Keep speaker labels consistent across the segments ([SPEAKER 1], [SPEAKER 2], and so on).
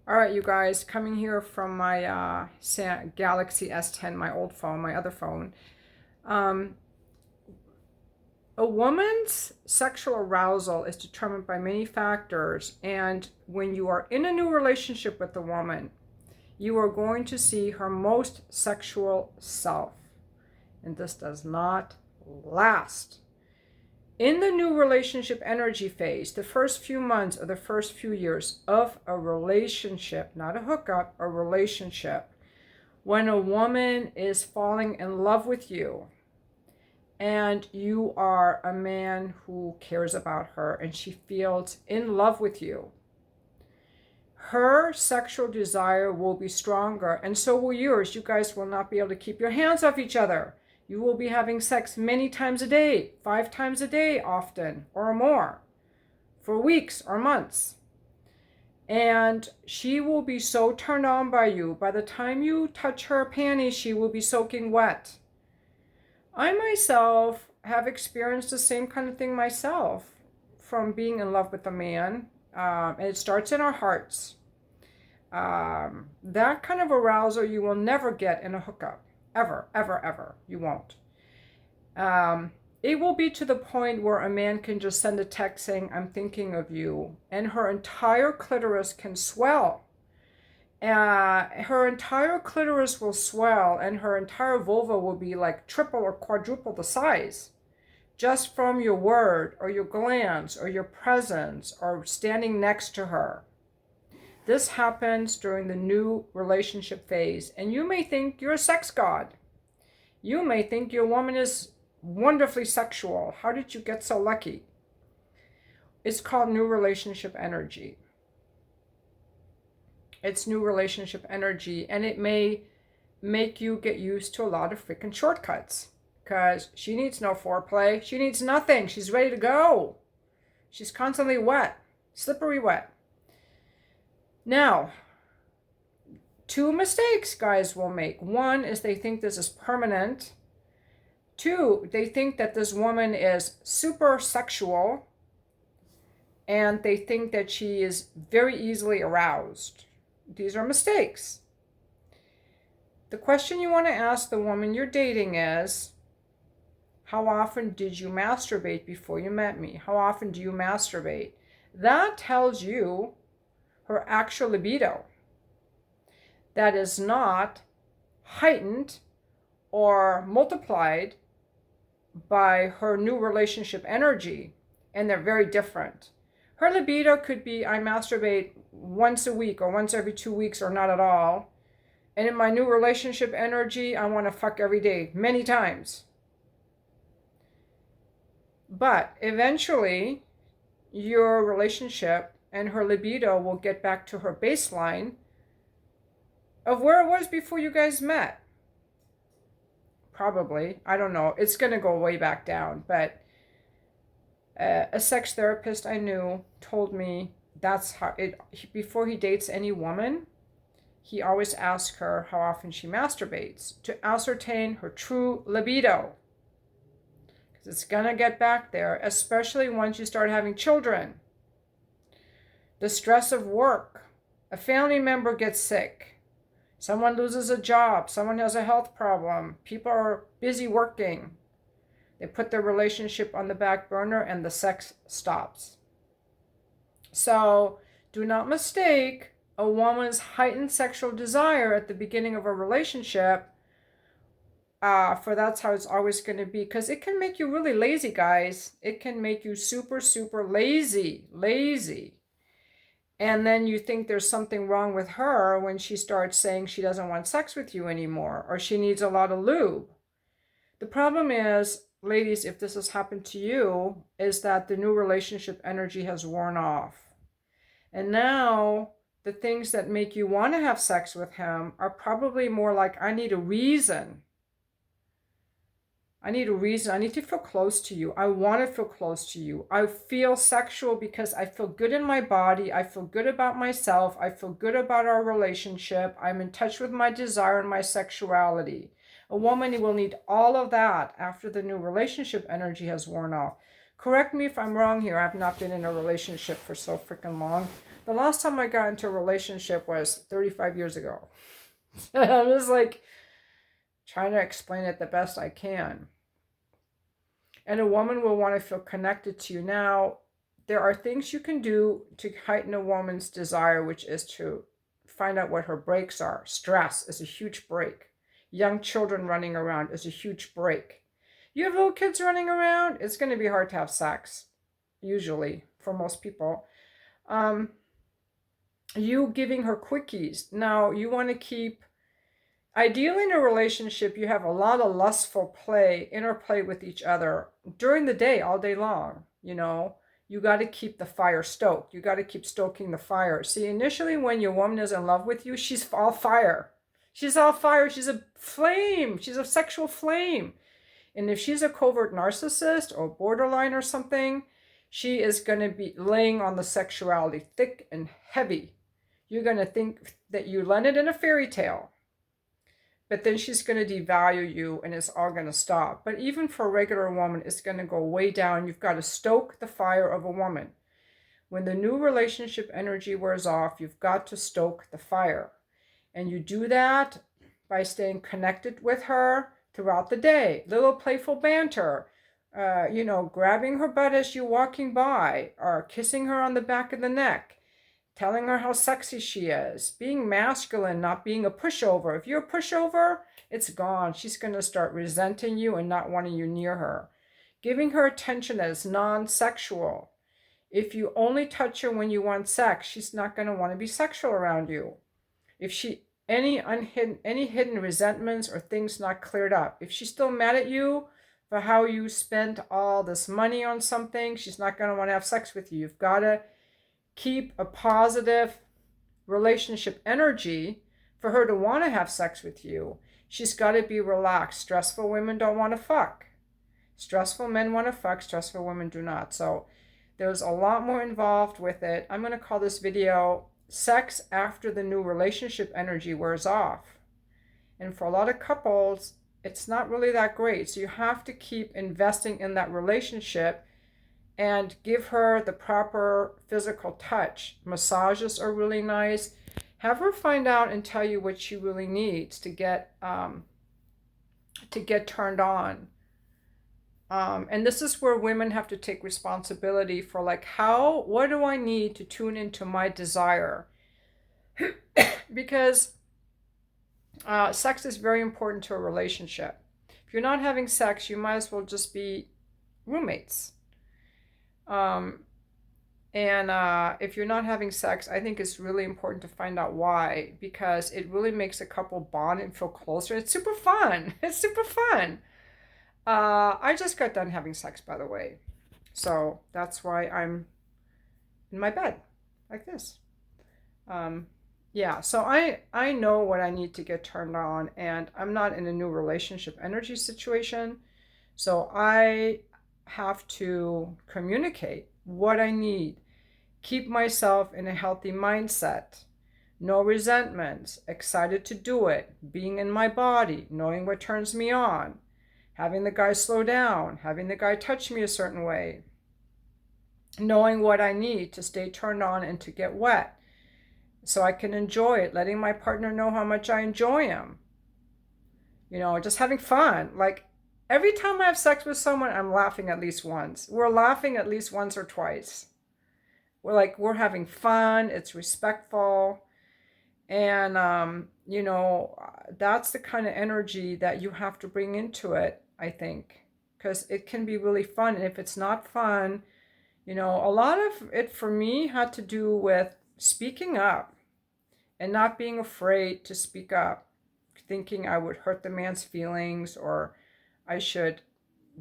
[SPEAKER 1] All right, you guys, coming here from my Galaxy S10, my old phone, my other phone. Um, a woman's sexual arousal is determined by many factors, and when you are in a new relationship with a woman, you are going to see her most sexual self, and this does not last. In the new relationship energy phase, the first few months or the first few years of a relationship, not a hookup, a relationship, when a woman is falling in love with you and you are a man who cares about her and she feels in love with you, her sexual desire will be stronger, and so will yours. You guys will not be able to keep your hands off each other. You will be having sex many times a day, 5 times a day often or more, for weeks or months. And she will be so turned on by you. By the time you touch her panties, she will be soaking wet. I myself have experienced the same kind of thing myself from being in love with a man. And it starts in our hearts. That kind of arousal you will never get in a hookup. Ever, ever, ever. You won't. It will be to the point where a man can just send a text saying, I'm thinking of you, and her entire clitoris can swell. Her entire clitoris will swell, and her entire vulva will be like triple or quadruple the size, just from your word, or your glance, or your presence, or standing next to her. This happens during the new relationship phase, and you may think you're a sex god. You may think your woman is wonderfully sexual. How did you get so lucky? It's called new relationship energy. It's new relationship energy, and it may make you get used to a lot of freaking shortcuts because she needs no foreplay. She needs nothing. She's ready to go. She's constantly wet, slippery wet. Now, two mistakes guys will make. One is they think this is permanent. Two, they think that this woman is super sexual and they think that she is very easily aroused. These are mistakes. The question you want to ask the woman you're dating is, how often did you masturbate before you met me? How often do you masturbate? That tells you her actual libido. That is not heightened or multiplied by her new relationship energy, and they're very different. Her libido could be, I masturbate once a week or once every 2 weeks or not at all. And in my new relationship energy, I want to fuck every day, many times. But eventually, your relationship and her libido will get back to her baseline of where it was before you guys met. Probably. I don't know. It's going to go way back down. But a sex therapist I knew told me that's how it, before he dates any woman, he always asks her how often she masturbates to ascertain her true libido. Because it's going to get back there, especially once you start having children. The stress of work, a family member gets sick, someone loses a job, someone has a health problem, people are busy working. They put their relationship on the back burner and the sex stops. So do not mistake a woman's heightened sexual desire at the beginning of a relationship for that's how it's always going to be, because it can make you really lazy, guys. It can make you super, super lazy. And then you think there's something wrong with her when she starts saying she doesn't want sex with you anymore, or she needs a lot of lube. The problem is, ladies, if this has happened to you, is that the new relationship energy has worn off. And now the things that make you want to have sex with him are probably more like, I need a reason. I need a reason. I need to feel close to you. I want to feel close to you. I feel sexual because I feel good in my body. I feel good about myself. I feel good about our relationship. I'm in touch with my desire and my sexuality. A woman will need all of that after the new relationship energy has worn off. Correct me if I'm wrong here. I've not been in a relationship for so freaking long. The last time I got into a relationship was 35 years ago. I'm just like trying to explain it the best I can. And a woman will want to feel connected to you. Now, there are things you can do to heighten a woman's desire, which is to find out what her breaks are. Stress is a huge break. Young children running around is a huge break. You have little kids running around, it's going to be hard to have sex, usually, for most people. Um, you giving her quickies. Now, you want to keep, ideally in a relationship, you have a lot of lustful play, interplay with each other during the day, all day long. You know, you got to keep the fire stoked. You got to keep stoking the fire. See, initially when your woman is in love with you, she's all fire. She's all fire. She's a flame. She's a sexual flame. And if she's a covert narcissist or borderline or something, she is going to be laying on the sexuality thick and heavy. You're going to think that you landed in a fairy tale. But then she's going to devalue you and it's all going to stop. But even for a regular woman, it's going to go way down. You've got to stoke the fire of a woman. When the new relationship energy wears off, you've got to stoke the fire. And you do that by staying connected with her throughout the day. Little playful banter, grabbing her butt as you're walking by, or kissing her on the back of the neck, telling her how sexy she is, being masculine, not being a pushover. If you're a pushover, it's gone. She's going to start resenting you and not wanting you near her. Giving her attention that is non-sexual. If you only touch her when you want sex, she's not going to want to be sexual around you. If she any hidden resentments or things not cleared up, if she's still mad at you for how you spent all this money on something, she's not going to want to have sex with you. You've got to keep a positive relationship energy for her to want to have sex with you. She's got to be relaxed. Stressful women don't want to fuck. Stressful men want to fuck. Stressful women do not. So there's a lot more involved with it. I'm going to call this video Sex After the New Relationship Energy Wears Off. And for a lot of couples, it's not really that great. So you have to keep investing in that relationship and give her the proper physical touch. Massages are really nice. Have her find out and tell you what she really needs to get turned on. And this is where women have to take responsibility for what do I need to tune into my desire? Because sex is very important to a relationship. If you're not having sex, you might as well just be roommates. And if you're not having sex, I think it's really important to find out why, because it really makes a couple bond and feel closer. It's super fun. It's super fun. I just got done having sex, by the way. So that's why I'm in my bed like this. So I know what I need to get turned on, and I'm not in a new relationship energy situation. So I have to communicate what I need, keep myself in a healthy mindset, no resentments, excited to do it, being in my body, knowing what turns me on, having the guy slow down, having the guy touch me a certain way, knowing what I need to stay turned on and to get wet so I can enjoy it, letting my partner know how much I enjoy him. Just having fun. Like every time I have sex with someone, I'm laughing at least once. We're laughing at least once or twice. We're having fun. It's respectful. And, that's the kind of energy that you have to bring into it, I think, because it can be really fun. And if it's not fun, a lot of it for me had to do with speaking up and not being afraid to speak up, thinking I would hurt the man's feelings or I should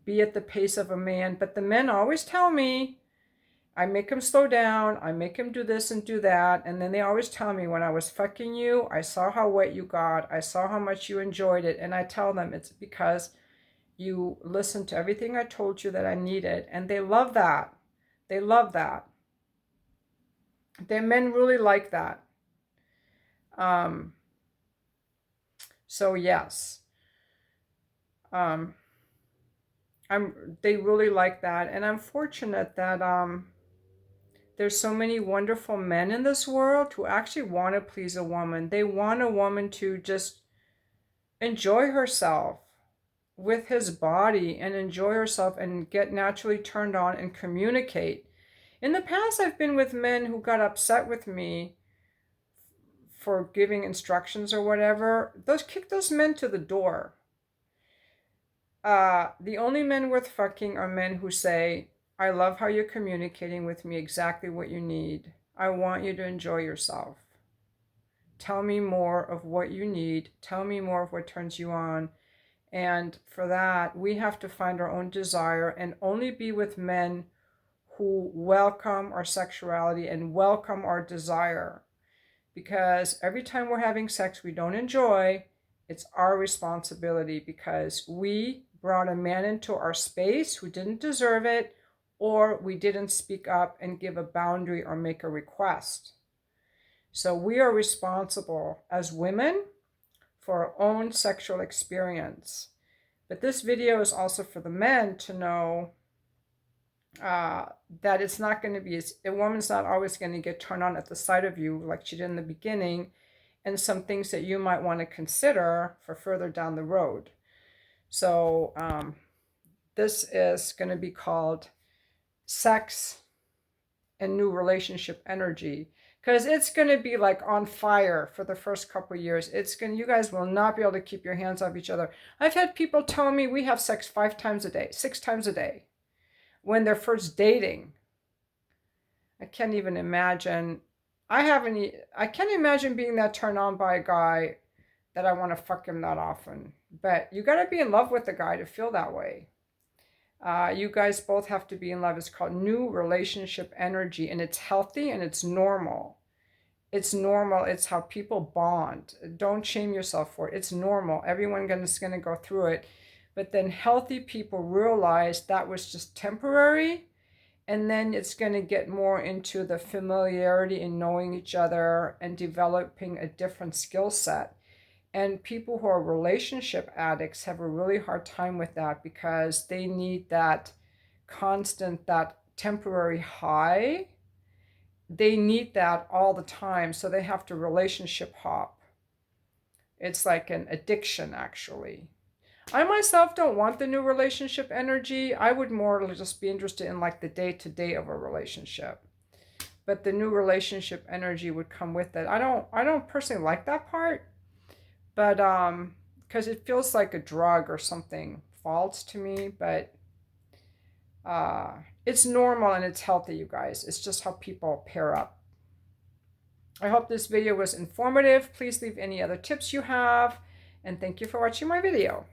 [SPEAKER 1] be at the pace of a man. But the men always tell me, I make him slow down, I make him do this and do that, and then they always tell me, when I was fucking you, I saw how wet you got, I saw how much you enjoyed it, and I tell them it's because you listened to everything I told you that I needed, and they love that. They love that. The men really like that. So yes. They really like that, and I'm fortunate that There's so many wonderful men in this world who actually want to please a woman. They want a woman to just enjoy herself with his body and enjoy herself and get naturally turned on and communicate. In the past, I've been with men who got upset with me for giving instructions or whatever. Kick those men to the door. The only men worth fucking are men who say, I love how you're communicating with me exactly what you need. I want you to enjoy yourself. Tell me more of what you need. Tell me more of what turns you on. And for that, we have to find our own desire and only be with men who welcome our sexuality and welcome our desire. Because every time we're having sex we don't enjoy, it's our responsibility because we brought a man into our space who didn't deserve it, or we didn't speak up and give a boundary or make a request. So we are responsible as women for our own sexual experience. But this video is also for the men to know that it's not going to be, a woman's not always going to get turned on at the sight of you like she did in the beginning, and some things that you might want to consider for further down the road. So this is going to be called Sex and New Relationship Energy, because it's going to be like on fire for the first couple of years. You guys will not be able to keep your hands off each other. I've had people tell me we have sex 5 times a day, 6 times a day when they're first dating. I can't even imagine. I can't imagine being that turned on by a guy that I want to fuck him that often. But you got to be in love with the guy to feel that way. You guys both have to be in love. It's called New Relationship Energy, and it's healthy and it's normal. It's normal. It's how people bond. Don't shame yourself for it. It's normal. Everyone is going to go through it. But then healthy people realize that was just temporary, and then it's going to get more into the familiarity and knowing each other and developing a different skill set. And people who are relationship addicts have a really hard time with that because they need that constant, that temporary high. They need that all the time, so they have to relationship hop. It's like an addiction, actually. I myself don't want the new relationship energy. I would more just be interested in like the day-to-day of a relationship. But the new relationship energy would come with it. I don't personally like that part. But because it feels like a drug or something false to me, but it's normal and it's healthy, you guys. It's just how people pair up. I hope this video was informative. Please leave any other tips you have, and thank you for watching my video.